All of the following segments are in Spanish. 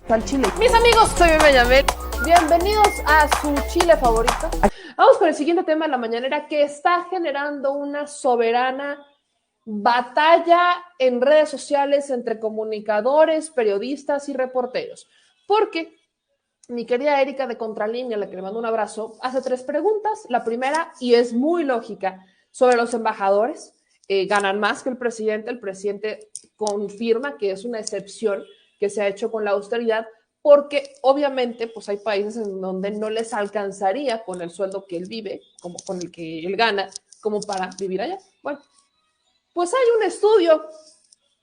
Al chile. Mis amigos, soy Benjamín. Bienvenidos a su chile favorito. Vamos con el siguiente tema de la mañanera que está generando una soberana batalla en redes sociales entre comunicadores, periodistas y reporteros. Porque mi querida Erika de Contralínea, a la que le mando un abrazo, hace 3 preguntas. La primera, y es muy lógica, sobre los embajadores. Ganan más que el presidente. El presidente confirma que es una excepción que se ha hecho con la austeridad, porque obviamente pues hay países en donde no les alcanzaría con el sueldo que él vive, como con el que él gana, como para vivir allá. Bueno, pues hay un estudio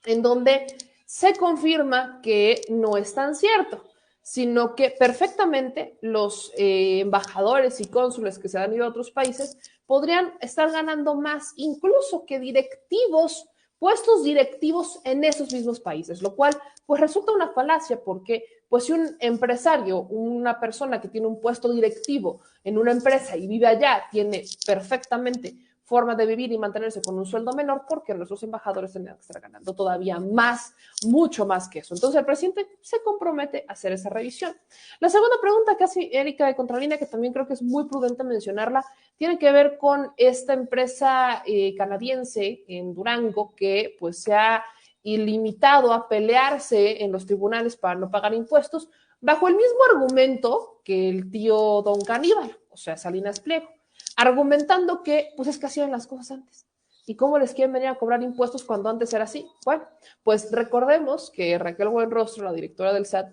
en donde se confirma que no es tan cierto, sino que perfectamente los embajadores y cónsules que se han ido a otros países podrían estar ganando más incluso que directivos, puestos directivos en esos mismos países, lo cual pues resulta una falacia porque pues si un empresario, una persona que tiene un puesto directivo en una empresa y vive allá, tiene perfectamente forma de vivir y mantenerse con un sueldo menor, porque nuestros embajadores tendrían que estar ganando todavía más, mucho más que eso. Entonces el presidente se compromete a hacer esa revisión. La segunda pregunta que hace Erika de Contralínea, que también creo que es muy prudente mencionarla, tiene que ver con esta empresa canadiense en Durango que pues se ha ilimitado a pelearse en los tribunales para no pagar impuestos bajo el mismo argumento que el tío Don Caníbal, o sea, Salinas Pliego, argumentando que pues es que hacían las cosas antes. ¿Y cómo les quieren venir a cobrar impuestos cuando antes era así? Bueno, pues recordemos que Raquel Buenrostro, la directora del SAT,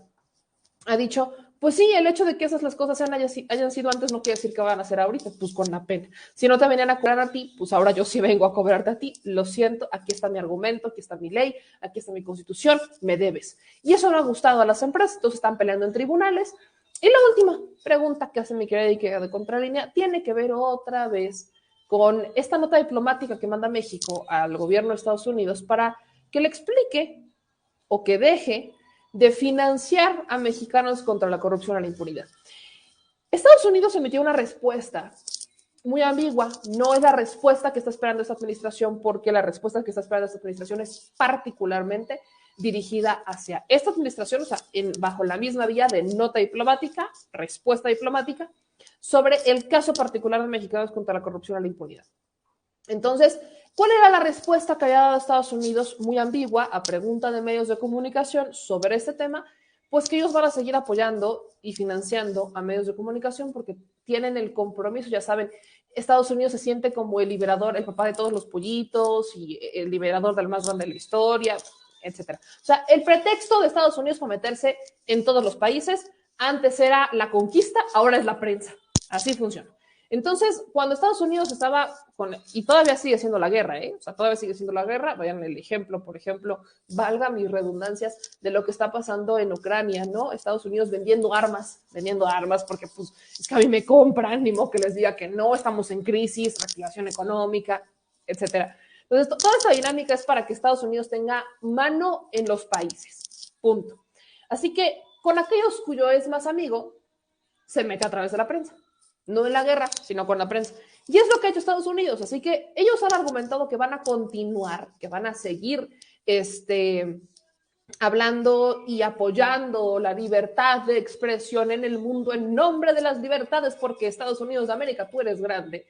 ha dicho, pues sí, el hecho de que esas las cosas hayan sido antes no quiere decir que van a ser ahorita, pues con la pena. Si no te venían a cobrar a ti, pues ahora yo sí vengo a cobrarte a ti, lo siento, aquí está mi argumento, aquí está mi ley, aquí está mi constitución, me debes. Y eso no ha gustado a las empresas, entonces están peleando en tribunales. Y la última pregunta que hace mi querida Erika de Contralínea tiene que ver otra vez con esta nota diplomática que manda México al gobierno de Estados Unidos para que le explique o que deje de financiar a mexicanos contra la corrupción y la impunidad. Estados Unidos emitió una respuesta muy ambigua, no es la respuesta que está esperando esta administración, porque la respuesta que está esperando esta administración es particularmente dirigida hacia esta administración, o sea, bajo la misma vía de nota diplomática, respuesta diplomática, sobre el caso particular de mexicanos contra la corrupción y la impunidad. Entonces, ¿cuál era la respuesta que había dado Estados Unidos? Muy ambigua a pregunta de medios de comunicación sobre este tema, pues que ellos van a seguir apoyando y financiando a medios de comunicación porque tienen el compromiso, ya saben, Estados Unidos se siente como el liberador, el papá de todos los pollitos y el liberador del más grande de la historia, etcétera. O sea, el pretexto de Estados Unidos para meterse en todos los países, antes era la conquista, ahora es la prensa. Así funciona. Entonces, cuando Estados Unidos estaba con, y todavía sigue siendo la guerra, o sea, todavía sigue siendo la guerra, vayan el ejemplo, por ejemplo, valga mis redundancias, de lo que está pasando en Ucrania, ¿no? Estados Unidos vendiendo armas, porque pues es que a mí me compran, ni modo que les diga que no, estamos en crisis, reactivación económica, etcétera. Entonces, toda esta dinámica es para que Estados Unidos tenga mano en los países, punto. Así que con aquellos cuyo es más amigo, se mete a través de la prensa. No en la guerra, sino con la prensa. Y es lo que ha hecho Estados Unidos. Así que ellos han argumentado que van a continuar, que van a seguir hablando y apoyando la libertad de expresión en el mundo en nombre de las libertades, porque Estados Unidos de América, tú eres grande.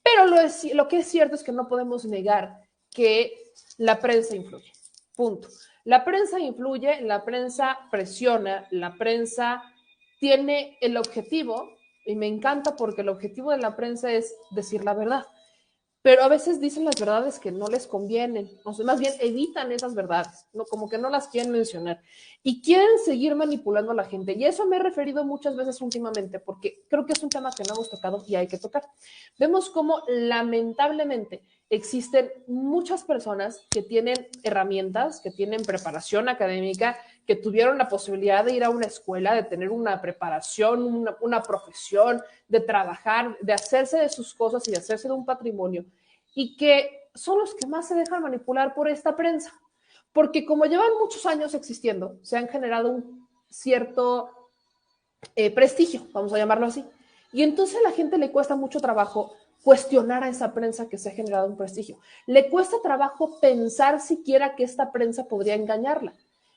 Pero lo que es cierto es que no podemos negar que la prensa influye. Punto. La prensa influye, la prensa presiona, la prensa tiene el objetivo, y me encanta porque el objetivo de la prensa es decir la verdad, pero a veces dicen las verdades que no les convienen, o sea, más bien evitan esas verdades, ¿no? Como que no las quieren mencionar y quieren seguir manipulando a la gente. Y eso me he referido muchas veces últimamente, porque creo que es un tema que no hemos tocado y hay que tocar. Vemos cómo lamentablemente existen muchas personas que tienen herramientas, que tienen preparación académica, que tuvieron la posibilidad de ir a una escuela, de tener una preparación, una profesión, de trabajar, de hacerse de sus cosas y de hacerse de un patrimonio, y que son los que más se dejan manipular por esta prensa. Porque como llevan muchos años existiendo, se han generado un cierto prestigio, vamos a llamarlo así. Y entonces a la gente le cuesta mucho trabajo cuestionar a esa prensa que se ha generado un prestigio. Le cuesta trabajo pensar siquiera que esta prensa podría engañarla.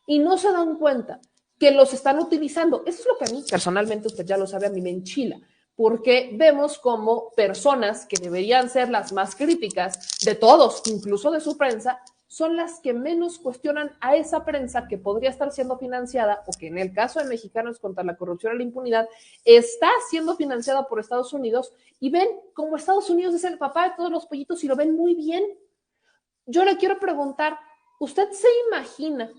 Y no se dan cuenta que los están utilizando. Eso es lo que a mí, personalmente, usted ya lo sabe, a mí me enchila, porque vemos como personas que deberían ser las más críticas de todos, incluso de su prensa, son las que menos cuestionan a esa prensa que podría estar siendo financiada, o que en el caso de Mexicanos contra la Corrupción y la Impunidad, está siendo financiada por Estados Unidos, y ven como Estados Unidos es el papá de todos los pollitos y lo ven muy bien. Yo le quiero preguntar, ¿usted se imagina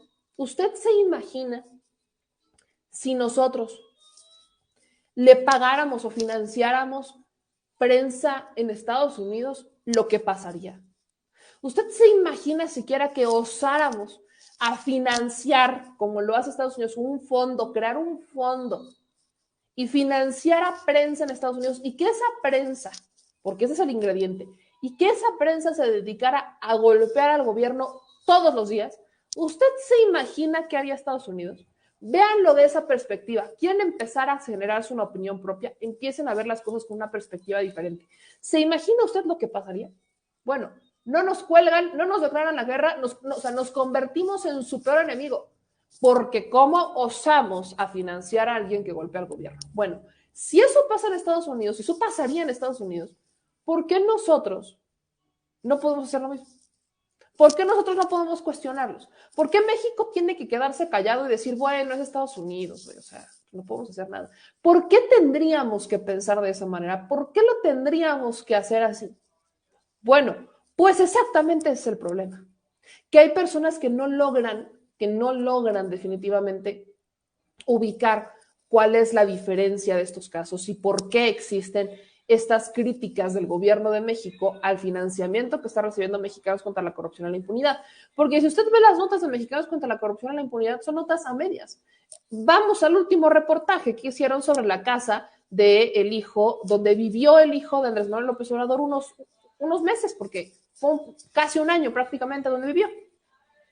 si nosotros le pagáramos o financiáramos prensa en Estados Unidos, lo que pasaría? ¿Usted se imagina siquiera que osáramos a financiar, como lo hace Estados Unidos, un fondo, crear un fondo y financiar a prensa en Estados Unidos, y que esa prensa, porque ese es el ingrediente, y que esa prensa se dedicara a golpear al gobierno todos los días? ¿Usted se imagina qué haría Estados Unidos? Véanlo de esa perspectiva. Quieren empezar a generarse una opinión propia, empiecen a ver las cosas con una perspectiva diferente. ¿Se imagina usted lo que pasaría? Bueno, no nos cuelgan, no nos declaran la guerra, nos convertimos en su peor enemigo, porque ¿cómo osamos a financiar a alguien que golpea al gobierno? Bueno, si eso pasa en Estados Unidos, si eso pasaría en Estados Unidos, ¿por qué nosotros no podemos hacer lo mismo? ¿Por qué nosotros no podemos cuestionarlos? ¿Por qué México tiene que quedarse callado y decir, bueno, es Estados Unidos, o sea, no podemos hacer nada? ¿Por qué tendríamos que pensar de esa manera? ¿Por qué lo tendríamos que hacer así? Bueno, pues exactamente ese es el problema, que hay personas que no logran definitivamente ubicar cuál es la diferencia de estos casos y por qué existen estas críticas del gobierno de México al financiamiento que está recibiendo Mexicanos contra la Corrupción y la Impunidad. Porque si usted ve las notas de Mexicanos contra la Corrupción y la Impunidad, son notas a medias. Vamos al último reportaje que hicieron sobre la casa del hijo, donde vivió el hijo de Andrés Manuel López Obrador unos meses, porque fue casi un año prácticamente donde vivió.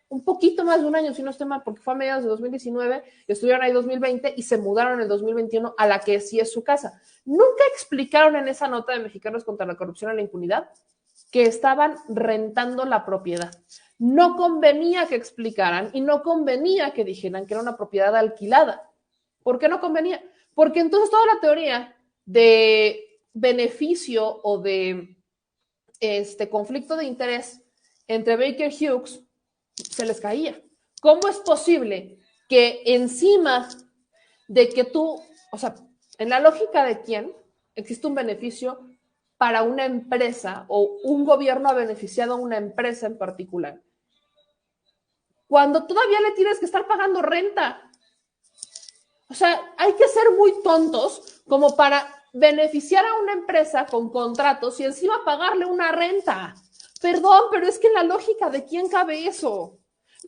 Un poquito más de un año, si no estoy mal, porque fue a mediados de 2019, estuvieron ahí 2020 y se mudaron en el 2021 a la que sí es su casa. Nunca explicaron en esa nota de Mexicanos contra la Corrupción y la Impunidad que estaban rentando la propiedad. No convenía que explicaran y no convenía que dijeran que era una propiedad alquilada. ¿Por qué no convenía? Porque entonces toda la teoría de beneficio o de conflicto de interés entre Baker Hughes se les caía. ¿Cómo es posible que encima de que tú, o sea, en la lógica de quién existe un beneficio para una empresa o un gobierno ha beneficiado a una empresa en particular, cuando todavía le tienes que estar pagando renta? O sea, hay que ser muy tontos como para beneficiar a una empresa con contratos y encima pagarle una renta. Perdón, pero es que en la lógica de quién cabe eso.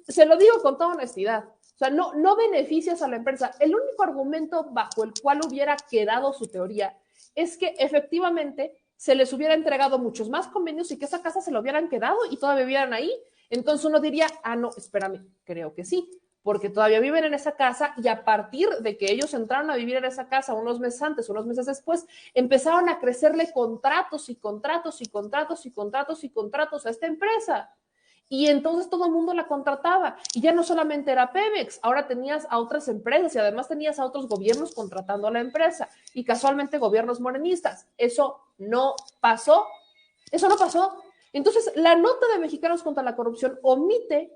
Se lo digo con toda honestidad. O sea, no beneficias a la empresa. El único argumento bajo el cual hubiera quedado su teoría es que efectivamente se les hubiera entregado muchos más convenios y que esa casa se lo hubieran quedado y todavía vivieran ahí. Entonces uno diría, no, espérame, creo que sí, porque todavía viven en esa casa y a partir de que ellos entraron a vivir en esa casa unos meses antes, unos meses después, empezaron a crecerle contratos y contratos y contratos y contratos y contratos a esta empresa. Y entonces todo el mundo la contrataba. Y ya no solamente era Pemex, ahora tenías a otras empresas y además tenías a otros gobiernos contratando a la empresa. Y casualmente gobiernos morenistas. Eso no pasó. Eso no pasó. Entonces, la nota de Mexicanos contra la Corrupción omite,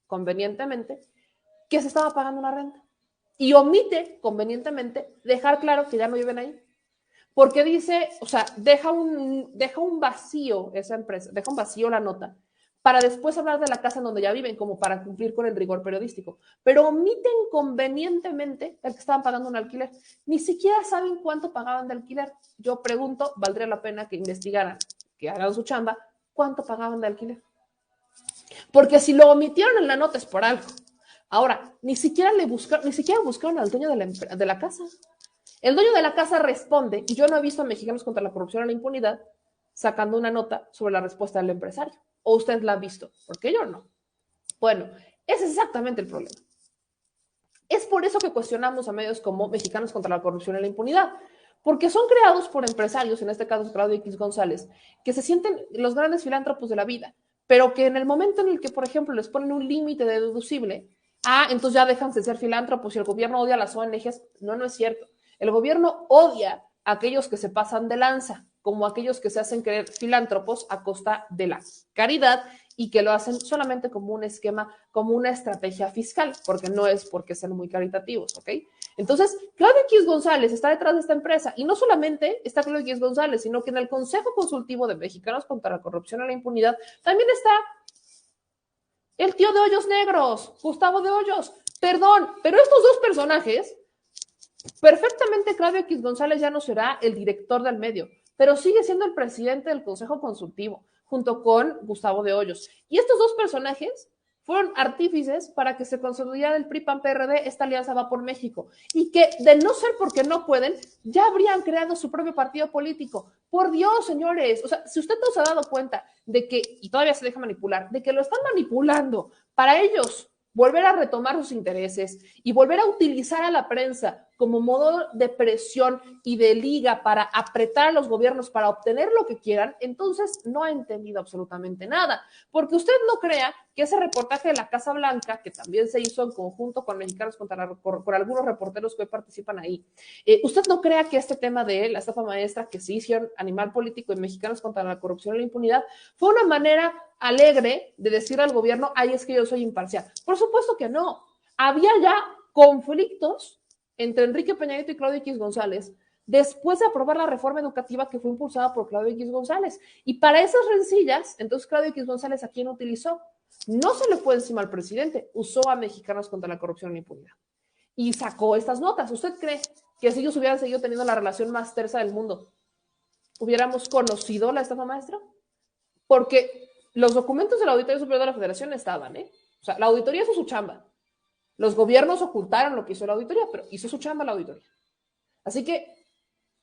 convenientemente, que se estaba pagando una renta. Y omite, convenientemente, dejar claro que ya no viven ahí. Porque dice, o sea, deja un vacío esa empresa, deja un vacío la nota, para después hablar de la casa en donde ya viven, como para cumplir con el rigor periodístico. Pero omiten convenientemente el que estaban pagando un alquiler. Ni siquiera saben cuánto pagaban de alquiler. Yo pregunto, valdría la pena que investigaran, que hagan su chamba, cuánto pagaban de alquiler. Porque si lo omitieron en la nota es por algo. Ahora, ni siquiera buscaron al dueño de la casa. El dueño de la casa responde, y yo no he visto a Mexicanos contra la Corrupción y la Impunidad sacando una nota sobre la respuesta del empresario. ¿O usted la ha visto? Porque yo no. Bueno, ese es exactamente el problema. Es por eso que cuestionamos a medios como Mexicanos contra la Corrupción y la Impunidad, porque son creados por empresarios, en este caso Claudio X González, que se sienten los grandes filántropos de la vida, pero que en el momento en el que, por ejemplo, les ponen un límite de deducible, Entonces ya dejan de ser filántropos y el gobierno odia a las ONGs. No, no es cierto. El gobierno odia a aquellos que se pasan de lanza, como aquellos que se hacen creer filántropos a costa de la caridad y que lo hacen solamente como un esquema, como una estrategia fiscal, porque no es porque sean muy caritativos, ¿ok? Entonces, Claudio X González está detrás de esta empresa y no solamente está Claudio X González, sino que en el Consejo Consultivo de Mexicanos contra la Corrupción y la Impunidad también está el tío de Hoyos Negros, Gustavo de Hoyos. Perdón, pero estos dos personajes, perfectamente Claudio X González ya no será el director del medio, pero sigue siendo el presidente del Consejo Consultivo, junto con Gustavo de Hoyos. Y estos dos personajes fueron artífices para que se consolidara el PRI-PAN-PRD, esta alianza va por México, y que de no ser porque no pueden, ya habrían creado su propio partido político. Por Dios, señores, o sea, si usted no se ha dado cuenta de que, y todavía se deja manipular, de que lo están manipulando para ellos volver a retomar sus intereses y volver a utilizar a la prensa como modo de presión y de liga para apretar a los gobiernos para obtener lo que quieran, entonces no ha entendido absolutamente nada. Porque usted no crea que ese reportaje de la Casa Blanca, que también se hizo en conjunto con Mexicanos contra con algunos reporteros que hoy participan ahí, usted no crea que este tema de la estafa maestra que se hizo Animal Político y Mexicanos contra la Corrupción y la Impunidad fue una manera alegre de decir al gobierno, ay, es que yo soy imparcial. Por supuesto que no. Había ya conflictos entre Enrique Peña Nieto y Claudio X González después de aprobar la reforma educativa que fue impulsada por Claudio X González. Y para esas rencillas, entonces Claudio X González, ¿a quién utilizó? No se le fue encima al presidente, usó a Mexicanos contra la Corrupción y la Impunidad. Y sacó estas notas. ¿Usted cree que si ellos hubieran seguido teniendo la relación más tersa del mundo, hubiéramos conocido la estafa maestra? Porque los documentos de la Auditoría Superior de la Federación estaban, ¿eh? O sea, la auditoría hizo su chamba. Los gobiernos ocultaron lo que hizo la auditoría, pero hizo su chamba la auditoría. Así que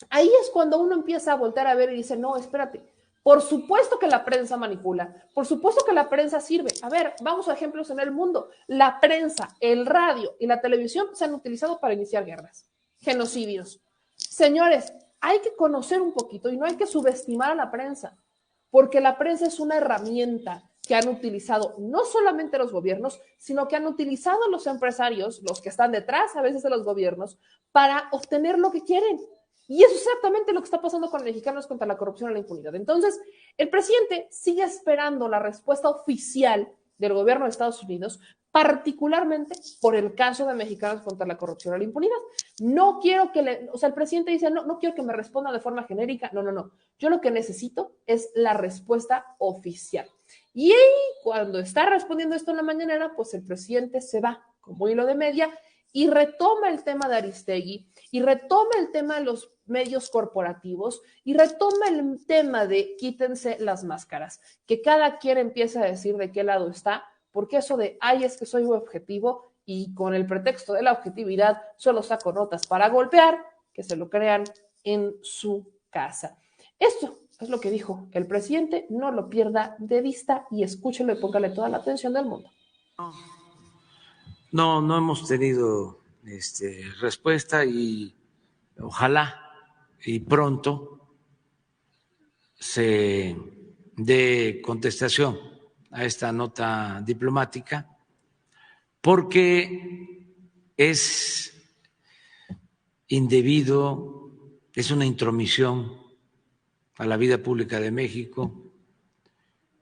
ahí es cuando uno empieza a voltear a ver y dice, no, espérate, por supuesto que la prensa manipula, por supuesto que la prensa sirve. A ver, vamos a ejemplos en el mundo. La prensa, el radio y la televisión se han utilizado para iniciar guerras, genocidios. Señores, hay que conocer un poquito y no hay que subestimar a la prensa, porque la prensa es una herramienta que han utilizado no solamente los gobiernos, sino que han utilizado los empresarios, los que están detrás a veces de los gobiernos, para obtener lo que quieren. Y eso es exactamente lo que está pasando con Mexicanos contra la Corrupción y la Impunidad. Entonces, el presidente sigue esperando la respuesta oficial del gobierno de Estados Unidos, particularmente por el caso de Mexicanos contra la Corrupción y la Impunidad. No quiero que el presidente dice, no quiero que me responda de forma genérica, no. Yo lo que necesito es la respuesta oficial. Y cuando está respondiendo esto en la mañanera, pues el presidente se va como hilo de media y retoma el tema de Aristegui, y retoma el tema de los medios corporativos, y retoma el tema de quítense las máscaras, que cada quien empieza a decir de qué lado está, porque eso de, ay, es que soy objetivo, y con el pretexto de la objetividad solo saco notas para golpear, que se lo crean en su casa. Esto es lo que dijo el presidente, no lo pierda de vista y escúchelo y póngale toda la atención del mundo. No hemos tenido respuesta y ojalá y pronto se dé contestación a esta nota diplomática, porque es indebido, es una intromisión a la vida pública de México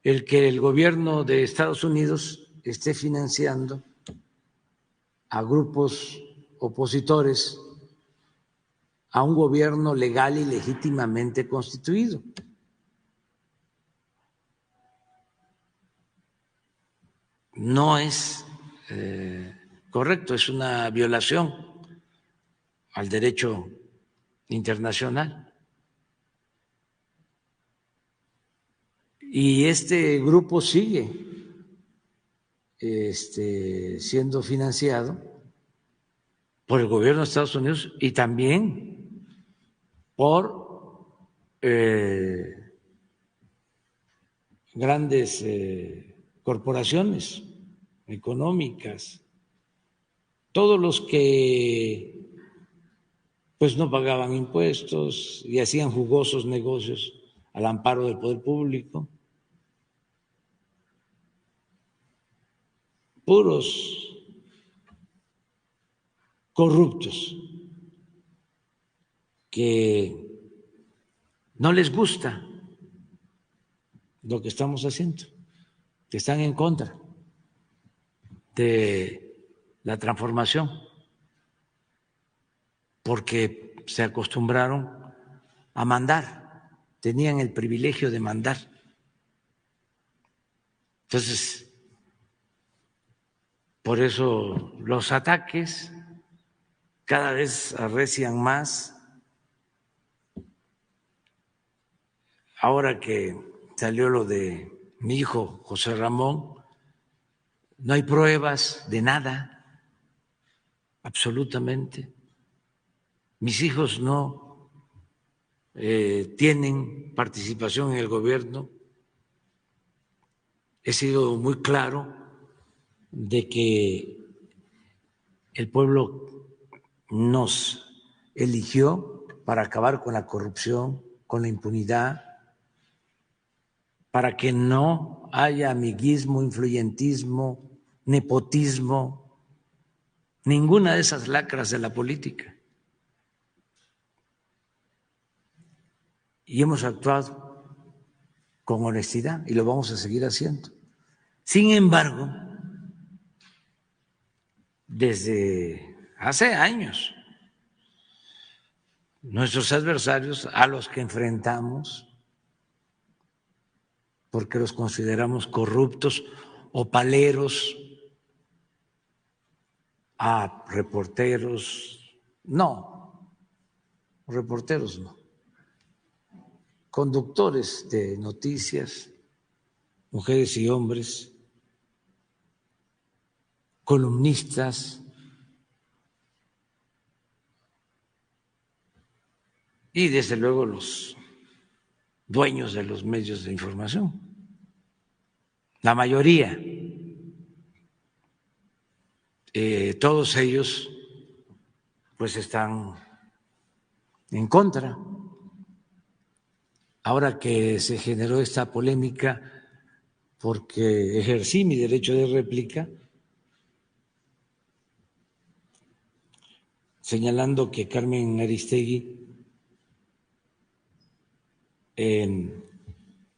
el que el gobierno de Estados Unidos esté financiando a grupos opositores a un gobierno legal y legítimamente constituido. No es correcto, es una violación al derecho internacional. Y este grupo sigue siendo financiado por el gobierno de Estados Unidos y también por grandes corporaciones económicas, todos los que pues no pagaban impuestos y hacían jugosos negocios al amparo del poder público, puros corruptos que no les gusta lo que estamos haciendo, que están en contra de la transformación, porque se acostumbraron a mandar, tenían el privilegio de mandar. Entonces, por eso los ataques cada vez arrecian más. Ahora que salió lo de mi hijo José Ramón, no hay pruebas de nada, absolutamente. Mis hijos no tienen participación en el gobierno. He sido muy claro de que el pueblo nos eligió para acabar con la corrupción, con la impunidad, para que no haya amiguismo, influyentismo, nepotismo, ninguna de esas lacras de la política. Y hemos actuado con honestidad y lo vamos a seguir haciendo. Sin embargo, desde hace años, nuestros adversarios a los que enfrentamos, porque los consideramos corruptos o paleros, a reporteros, no, reporteros no, conductores de noticias, mujeres y hombres, columnistas, y desde luego los dueños de los medios de información. La mayoría, todos ellos pues están en contra. Ahora que se generó esta polémica porque ejercí mi derecho de réplica, señalando que Carmen Aristegui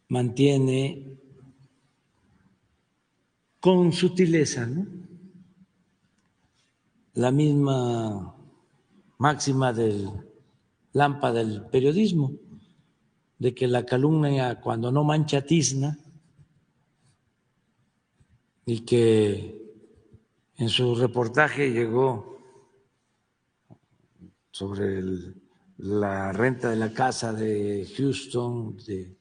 mantiene con sutileza, ¿no?, la misma máxima del Lampa del periodismo, de que la calumnia cuando no mancha tizna, y que en su reportaje llegó sobre la renta de la casa de Houston, de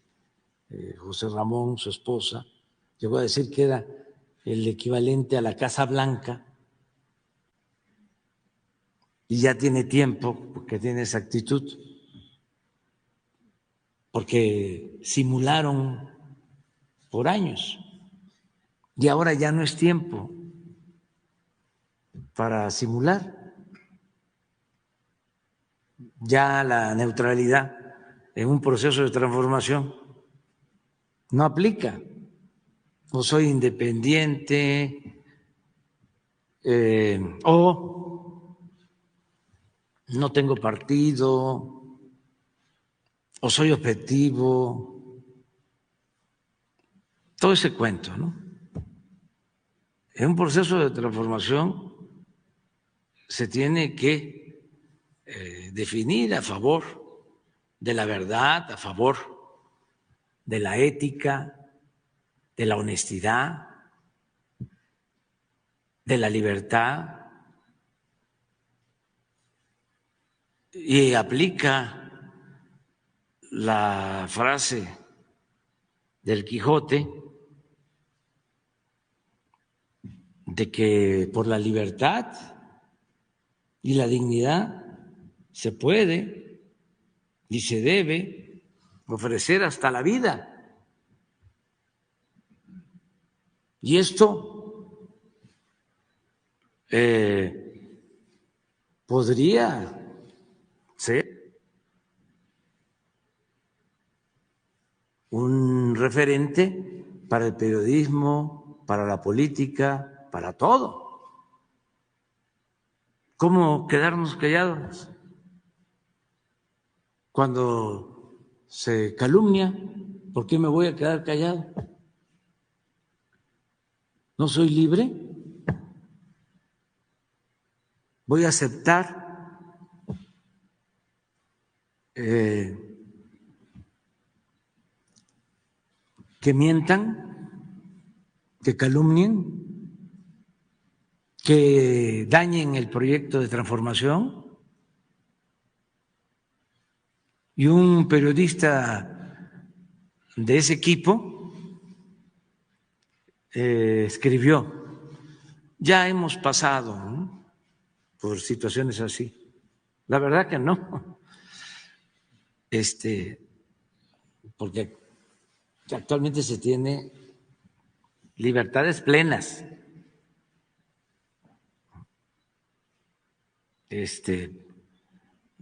José Ramón, su esposa, llegó a decir que era el equivalente a la Casa Blanca, y ya tiene tiempo que tiene esa actitud, porque simularon por años, y ahora ya no es tiempo para simular. Ya la neutralidad en un proceso de transformación no aplica. O soy independiente o no tengo partido o soy objetivo. Todo ese cuento, ¿no? En un proceso de transformación se tiene que definir a favor de la verdad, a favor de la ética, de la honestidad, de la libertad, y aplica la frase del Quijote de que por la libertad y la dignidad se puede y se debe ofrecer hasta la vida. Y esto podría ser un referente para el periodismo, para la política, para todo. ¿Cómo quedarnos callados cuando se calumnia? ¿Por qué me voy a quedar callado? ¿No soy libre? ¿Voy a aceptar que mientan, que calumnien, que dañen el proyecto de transformación? Y un periodista de ese equipo escribió: ya hemos pasado, ¿no?, por situaciones así. La verdad que no, porque actualmente se tiene libertades plenas.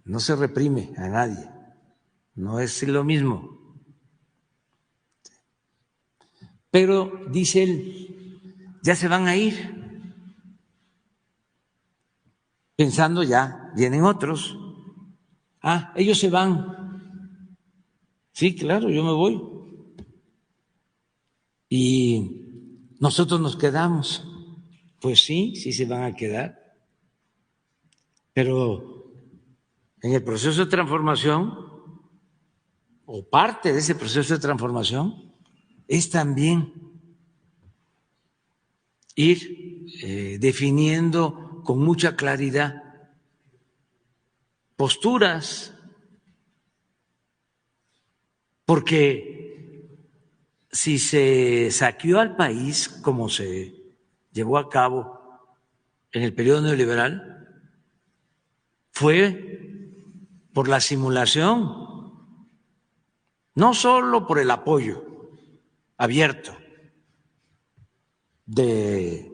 No se reprime a nadie, no es lo mismo. Pero, dice él, ya se van a ir, pensando ya vienen otros. Ah, ellos se van. Sí, claro, yo me voy. Y nosotros nos quedamos. Pues sí, sí se van a quedar. Pero en el proceso de transformación, o parte de ese proceso de transformación, es también ir definiendo con mucha claridad posturas, porque si se saqueó al país como se llevó a cabo en el periodo neoliberal, fue por la simulación, no solo por el apoyo abierto de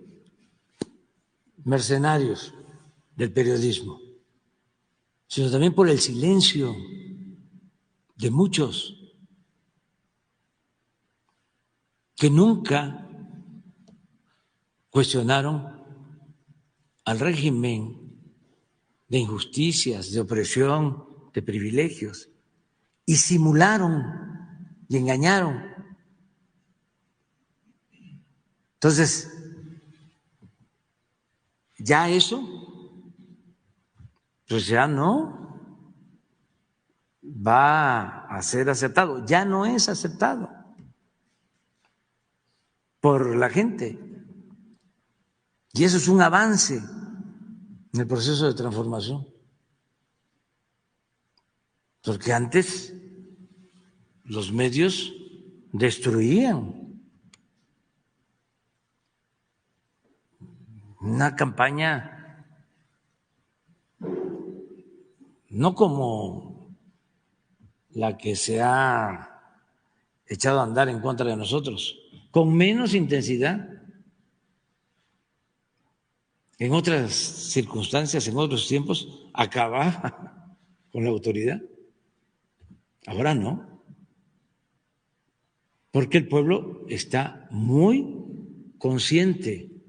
mercenarios del periodismo, sino también por el silencio de muchos que nunca cuestionaron al régimen de injusticias, de opresión, de privilegios, y simularon y engañaron. Entonces, ya eso, pues ya no va a ser aceptado, ya no es aceptado por la gente. Y eso es un avance en el proceso de transformación. Porque antes los medios destruían. Una campaña no como la que se ha echado a andar en contra de nosotros, con menos intensidad. En otras circunstancias, en otros tiempos, acababa con la autoridad. Ahora no, porque el pueblo está muy consciente,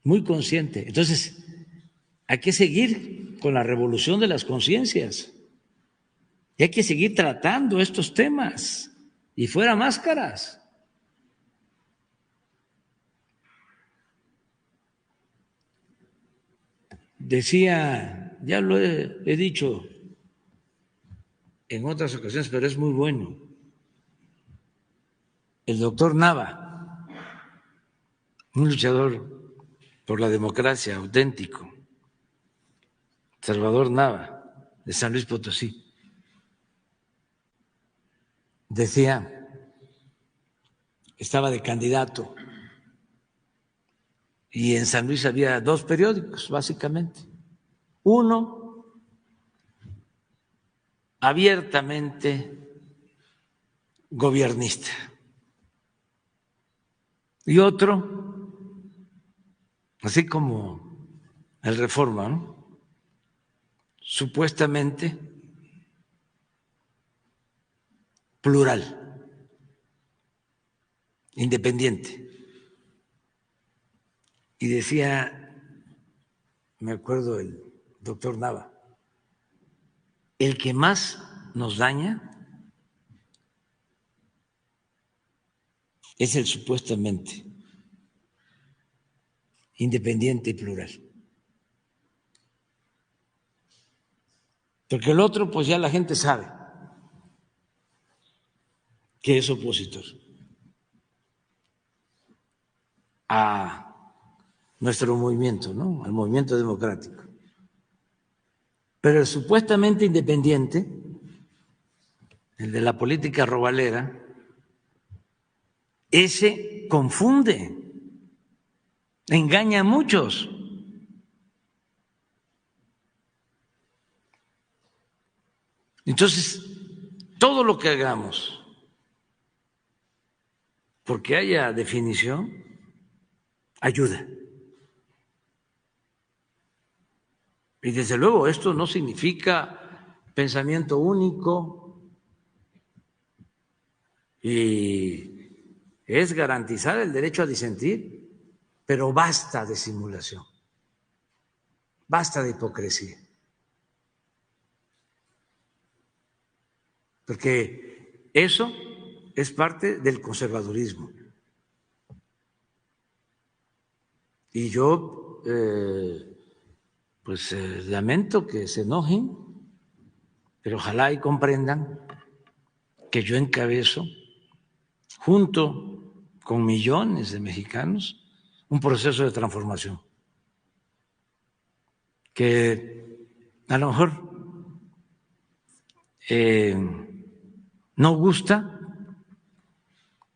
muy consciente. Entonces, hay que seguir con la revolución de las conciencias y hay que seguir tratando estos temas y fuera máscaras. Decía, ya lo he dicho en otras ocasiones, pero es muy bueno, el doctor Nava, un luchador por la democracia auténtico, Salvador Nava, de San Luis Potosí, decía, estaba de candidato y en San Luis había dos periódicos, básicamente. Uno abiertamente gobiernista y otro, así como el Reforma, ¿no?, supuestamente plural, independiente. Y decía, me acuerdo el doctor Nava, el que más nos daña es el supuestamente independiente y plural. Porque el otro, pues ya la gente sabe que es opositor a nuestro movimiento, ¿no? Al movimiento democrático. Pero el supuestamente independiente, el de la política robalera, ese confunde, engaña a muchos. Entonces, todo lo que hagamos, porque haya definición, ayuda. Y desde luego esto no significa pensamiento único y es garantizar el derecho a disentir, pero basta de simulación, basta de hipocresía. Porque eso es parte del conservadurismo. Y yo lamento que se enojen, pero ojalá y comprendan que yo encabezo, junto con millones de mexicanos, un proceso de transformación que a lo mejor no gusta,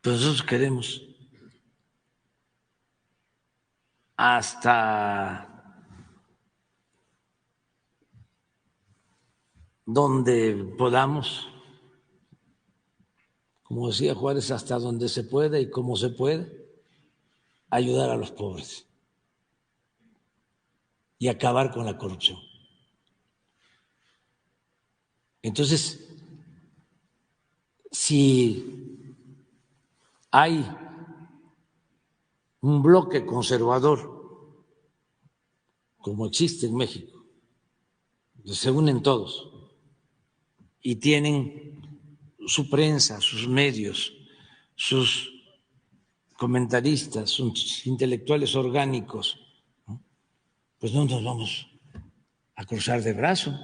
pero nosotros queremos hasta donde podamos, como decía Juárez, hasta donde se pueda y como se puede, ayudar a los pobres y acabar con la corrupción. Entonces, si hay un bloque conservador, como existe en México, se unen todos y tienen su prensa, sus medios, sus comentaristas, sus intelectuales orgánicos, ¿no? Pues no nos vamos a cruzar de brazo.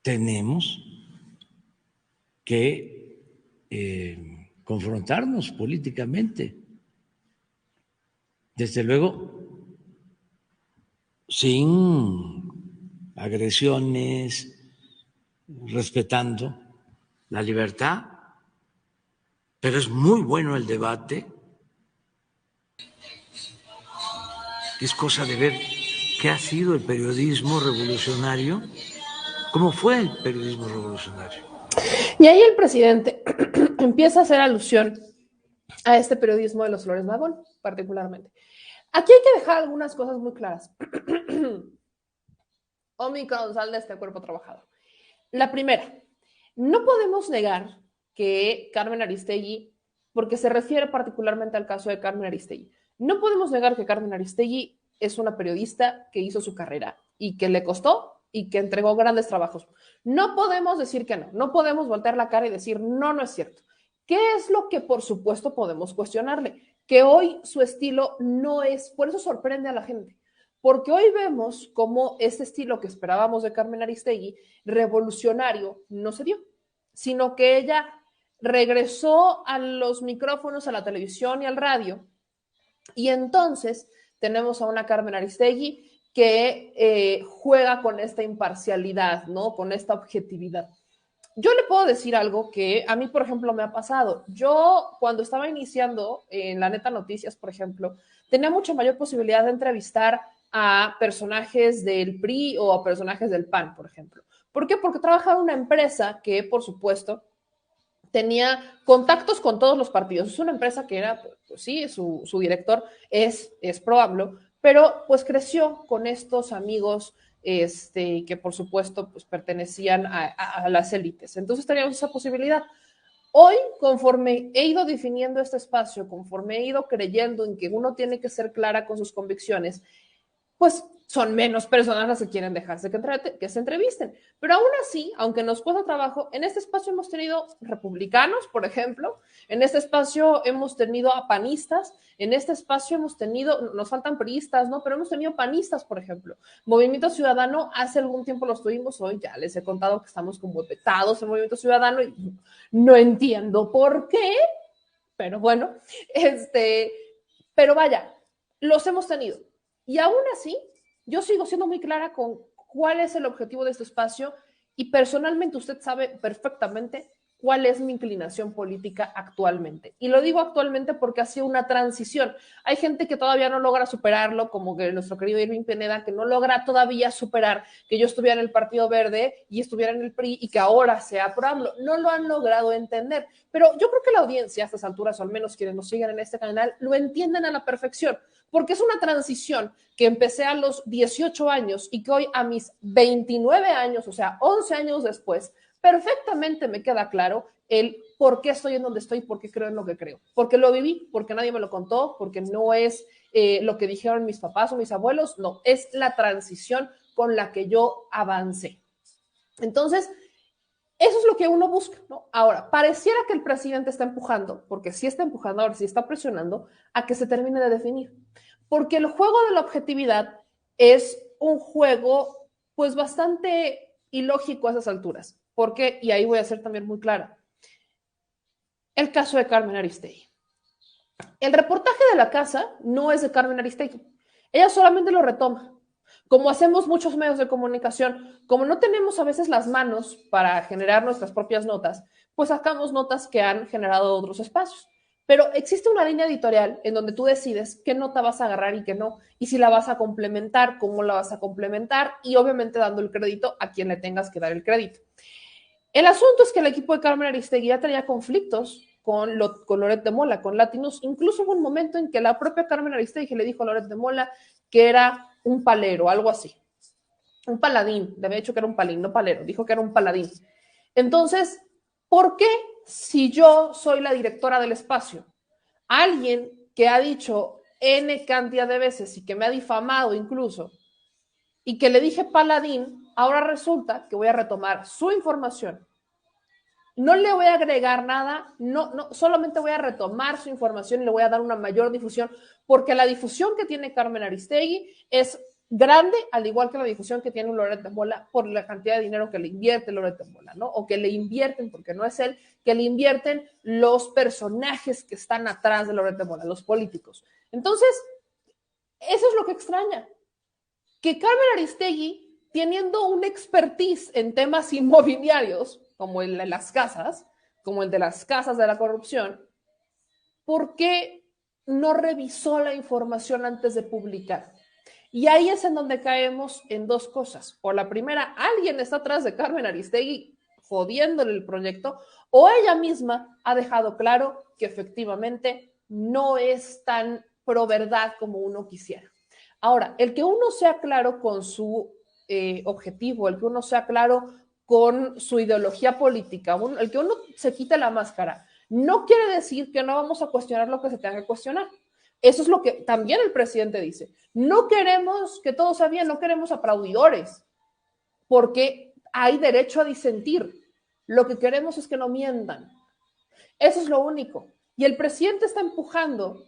Tenemos que confrontarnos políticamente, desde luego, sin agresiones, respetando la libertad, pero es muy bueno el debate, es cosa de ver qué ha sido el periodismo revolucionario, cómo fue el periodismo revolucionario. Y ahí el presidente empieza a hacer alusión a este periodismo de los Flores Magón, particularmente. Aquí hay que dejar algunas cosas muy claras. Omicron, sal de este cuerpo trabajador. La primera, no podemos negar que Carmen Aristegui, porque se refiere particularmente al caso de Carmen Aristegui, no podemos negar que Carmen Aristegui es una periodista que hizo su carrera y que le costó y que entregó grandes trabajos. No podemos decir que no, no podemos voltear la cara y decir no, no es cierto. ¿Qué es lo que por supuesto podemos cuestionarle? Que hoy su estilo no es, por eso sorprende a la gente, porque hoy vemos cómo ese estilo que esperábamos de Carmen Aristegui, revolucionario, no se dio, sino que ella regresó a los micrófonos, a la televisión y al radio, y entonces tenemos a una Carmen Aristegui que juega con esta imparcialidad, ¿no? Con esta objetividad. Yo le puedo decir algo que a mí, por ejemplo, me ha pasado. Yo, cuando estaba iniciando en La Neta Noticias, por ejemplo, tenía mucha mayor posibilidad de entrevistar a personajes del PRI o a personajes del PAN, por ejemplo. ¿Por qué? Porque trabajaba en una empresa que, por supuesto, tenía contactos con todos los partidos. Es una empresa que era, pues sí, su director es pro AMLO, pero pues creció con estos amigos que por supuesto pues pertenecían a las élites. Entonces teníamos esa posibilidad. Hoy, conforme he ido definiendo este espacio, conforme he ido creyendo en que uno tiene que ser clara con sus convicciones, pues son menos personas las que quieren dejarse que se entrevisten. Pero aún así, aunque nos cuesta trabajo, en este espacio hemos tenido republicanos, por ejemplo, en este espacio hemos tenido a panistas, en este espacio hemos tenido, nos faltan priistas, ¿no? Pero hemos tenido panistas, por ejemplo. Movimiento Ciudadano, hace algún tiempo los tuvimos, hoy ya les he contado que estamos como vetados en Movimiento Ciudadano y no entiendo por qué, pero bueno, pero vaya, los hemos tenido. Y aún así, yo sigo siendo muy clara con cuál es el objetivo de este espacio y personalmente usted sabe perfectamente cuál es mi inclinación política actualmente. Y lo digo actualmente porque ha sido una transición. Hay gente que todavía no logra superarlo, como que nuestro querido Irving Pineda, que no logra todavía superar que yo estuviera en el Partido Verde y estuviera en el PRI y que ahora sea pro AMLO. No lo han logrado entender. Pero yo creo que la audiencia a estas alturas, o al menos quienes nos siguen en este canal, lo entienden a la perfección. Porque es una transición que empecé a los 18 años y que hoy a mis 29 años, o sea, 11 años después, perfectamente me queda claro el por qué estoy en donde estoy, por qué creo en lo que creo. Porque lo viví, porque nadie me lo contó, porque no es lo que dijeron mis papás o mis abuelos, no, es la transición con la que yo avancé. Entonces, eso es lo que uno busca, ¿no? Ahora, pareciera que el presidente está empujando, porque sí está empujando, ahora sí está presionando, a que se termine de definir. Porque el juego de la objetividad es un juego, pues, bastante ilógico a esas alturas. Porque, y ahí voy a ser también muy clara, el caso de Carmen Aristegui. El reportaje de La Casa no es de Carmen Aristegui. Ella solamente lo retoma. Como hacemos muchos medios de comunicación, como no tenemos a veces las manos para generar nuestras propias notas, pues sacamos notas que han generado otros espacios. Pero existe una línea editorial en donde tú decides qué nota vas a agarrar y qué no, y si la vas a complementar, cómo la vas a complementar, y obviamente dando el crédito a quien le tengas que dar el crédito. El asunto es que el equipo de Carmen Aristegui ya tenía conflictos con Loret de Mola, con Latinus. Incluso hubo un momento en que la propia Carmen Aristegui le dijo a Loret de Mola que era un palero, algo así. Un paladín, de hecho que era un palín, no palero, dijo que era un paladín. Entonces, ¿por qué si yo soy la directora del espacio, alguien que ha dicho N cantidad de veces y que me ha difamado incluso, y que le dije paladín, ahora resulta que voy a retomar su información? No le voy a agregar nada, no, solamente voy a retomar su información y le voy a dar una mayor difusión, porque la difusión que tiene Carmen Aristegui es grande, al igual que la difusión que tiene un Loret de Mola por la cantidad de dinero que le invierte Loret de Mola, ¿no? O que le invierten, porque no es él, que le invierten los personajes que están atrás de Loret de Mola, los políticos. Entonces, eso es lo que extraña, que Carmen Aristegui, teniendo un expertise en temas inmobiliarios, como el de las casas, como el de las casas de la corrupción, ¿por qué no revisó la información antes de publicar? Y ahí es en donde caemos en dos cosas. O la primera, alguien está atrás de Carmen Aristegui jodiéndole el proyecto, o ella misma ha dejado claro que efectivamente no es tan pro verdad como uno quisiera. Ahora, el que uno sea claro con su objetivo, el que uno sea claro con su ideología política, el que uno se quite la máscara, no quiere decir que no vamos a cuestionar lo que se tenga que cuestionar. Eso es lo que también el presidente dice. No queremos que todo sea bien, no queremos aplaudidores, porque hay derecho a disentir. Lo que queremos es que no mientan. Eso es lo único. Y el presidente está empujando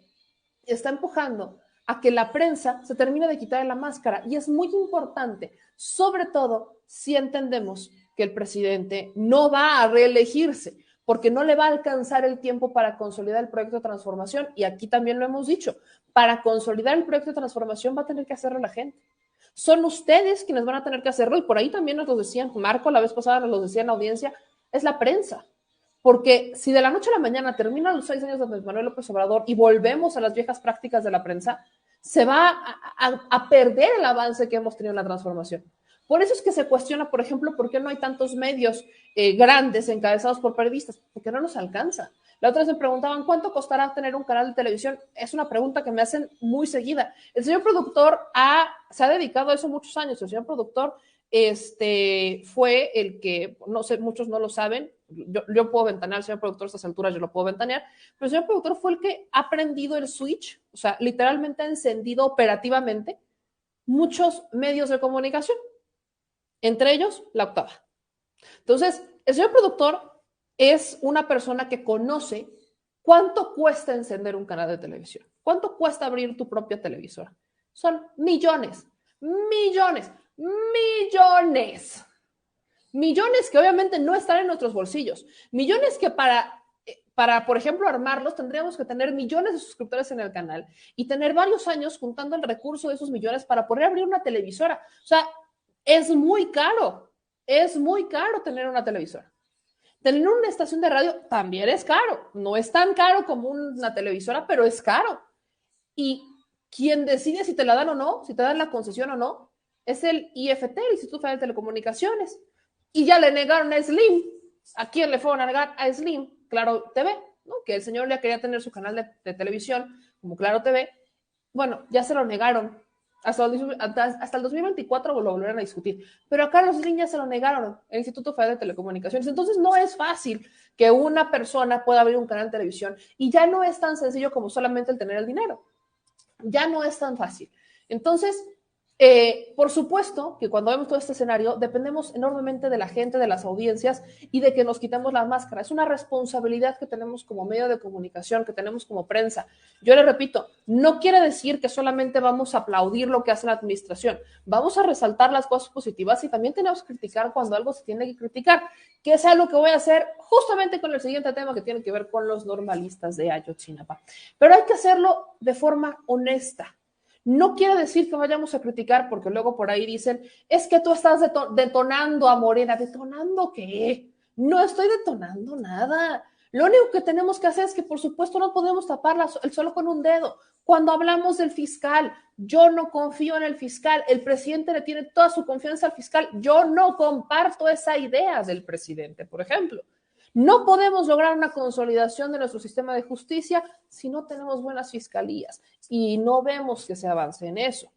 a que la prensa se termine de quitar la máscara. Y es muy importante, sobre todo si entendemos que el presidente no va a reelegirse, porque no le va a alcanzar el tiempo para consolidar el proyecto de transformación. Y aquí también lo hemos dicho, para consolidar el proyecto de transformación va a tener que hacerlo la gente. Son ustedes quienes van a tener que hacerlo, y por ahí también nos lo decían, Marco la vez pasada nos lo decía en la audiencia, es la prensa. Porque si de la noche a la mañana terminan los 6 años de Andrés Manuel López Obrador y volvemos a las viejas prácticas de la prensa, se va a perder el avance que hemos tenido en la transformación. Por eso es que se cuestiona, por ejemplo, por qué no hay tantos medios grandes encabezados por periodistas, porque no nos alcanza. La otra vez me preguntaban, ¿cuánto costará tener un canal de televisión? Es una pregunta que me hacen muy seguida. El señor productor se ha dedicado a eso muchos años. El señor productor fue el que, no sé, muchos no lo saben, yo puedo ventanear, el señor productor a estas alturas yo lo puedo ventanear, pero el señor productor fue el que ha prendido el switch, o sea, literalmente ha encendido operativamente muchos medios de comunicación, entre ellos La Octava. Entonces, el señor productor es una persona que conoce cuánto cuesta encender un canal de televisión, cuánto cuesta abrir tu propia televisora. Son millones, millones, millones. Millones que obviamente no están en nuestros bolsillos. Millones que para, por ejemplo, armarlos, tendríamos que tener millones de suscriptores en el canal y tener varios años juntando el recurso de esos millones para poder abrir una televisora. O sea, es muy caro tener una televisora. Tener una estación de radio también es caro. No es tan caro como una televisora, pero es caro. Y quien decide si te la dan o no, si te dan la concesión o no, es el IFT, el Instituto Federal de Telecomunicaciones. Y ya le negaron a Slim. ¿A quién le fueron a negar? A Slim, Claro TV, ¿no? Que el señor ya quería tener su canal de televisión como Claro TV. Bueno, ya se lo negaron. Hasta el 2024 lo volverán a discutir. Pero a Carlos Slim ya se lo negaron, el Instituto Federal de Telecomunicaciones. Entonces no es fácil que una persona pueda abrir un canal de televisión y ya no es tan sencillo como solamente el tener el dinero. Ya no es tan fácil. Entonces, por supuesto que cuando vemos todo este escenario dependemos enormemente de la gente, de las audiencias y de que nos quitemos la máscara. Es una responsabilidad que tenemos como medio de comunicación, que tenemos como prensa. Yo le repito, no quiere decir que solamente vamos a aplaudir lo que hace la administración. Vamos a resaltar las cosas positivas y también tenemos que criticar cuando algo se tiene que criticar, que es algo que voy a hacer justamente con el siguiente tema que tiene que ver con los normalistas de Ayotzinapa. Pero hay que hacerlo de forma honesta. No quiere decir que vayamos a criticar, porque luego por ahí dicen, es que tú estás detonando a Morena. ¿Detonando qué? No estoy detonando nada. Lo único que tenemos que hacer es que, por supuesto, no podemos tapar el sol con un dedo. Cuando hablamos del fiscal, yo no confío en el fiscal. El presidente le tiene toda su confianza al fiscal. Yo no comparto esa idea del presidente, por ejemplo. No podemos lograr una consolidación de nuestro sistema de justicia si no tenemos buenas fiscalías y no vemos que se avance en eso.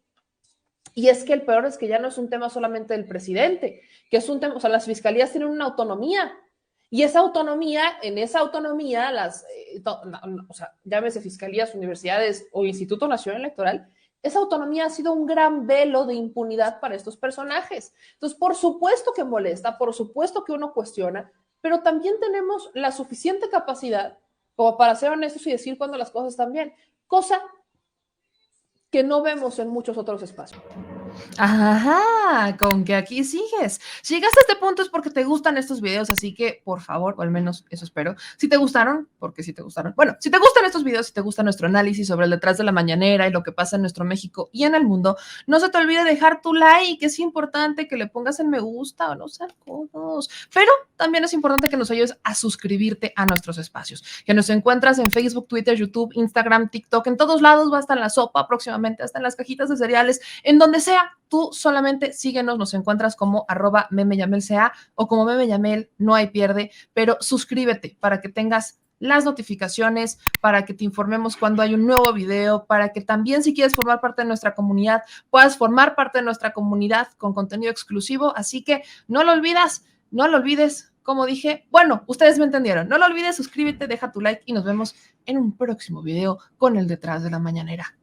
Y es que el peor es que ya no es un tema solamente del presidente, que es un tema, o sea, las fiscalías tienen una autonomía y esa autonomía, en esa autonomía, o sea, llámese fiscalías, universidades o Instituto Nacional Electoral, esa autonomía ha sido un gran velo de impunidad para estos personajes. Entonces, por supuesto que molesta, por supuesto que uno cuestiona, pero también tenemos la suficiente capacidad como para ser honestos y decir cuando las cosas están bien, cosa que no vemos en muchos otros espacios. Ajá, con que aquí sigues. Si llegaste a este punto es porque te gustan estos videos, así que por favor, o al menos eso espero. Si te gustaron, porque si te gustaron. Bueno, si te gustan estos videos, si te gusta nuestro análisis sobre el detrás de la mañanera y lo que pasa en nuestro México y en el mundo, no se te olvide dejar tu like. Es importante que le pongas en me gusta o no sean codos. Pero también es importante que nos ayudes a suscribirte a nuestros espacios, que nos encuentras en Facebook, Twitter, YouTube, Instagram, TikTok, en todos lados, va hasta en la sopa, próximamente hasta en las cajitas de cereales, en donde sea. Tú solamente síguenos, nos encuentras como @memeyamelca o como memeyamel, no hay pierde, pero suscríbete para que tengas las notificaciones, para que te informemos cuando hay un nuevo video, para que también si quieres formar parte de nuestra comunidad, puedas formar parte de nuestra comunidad con contenido exclusivo, así que no lo olvides, como dije, bueno, ustedes me entendieron, no lo olvides, suscríbete, deja tu like y nos vemos en un próximo video con el detrás de la mañanera.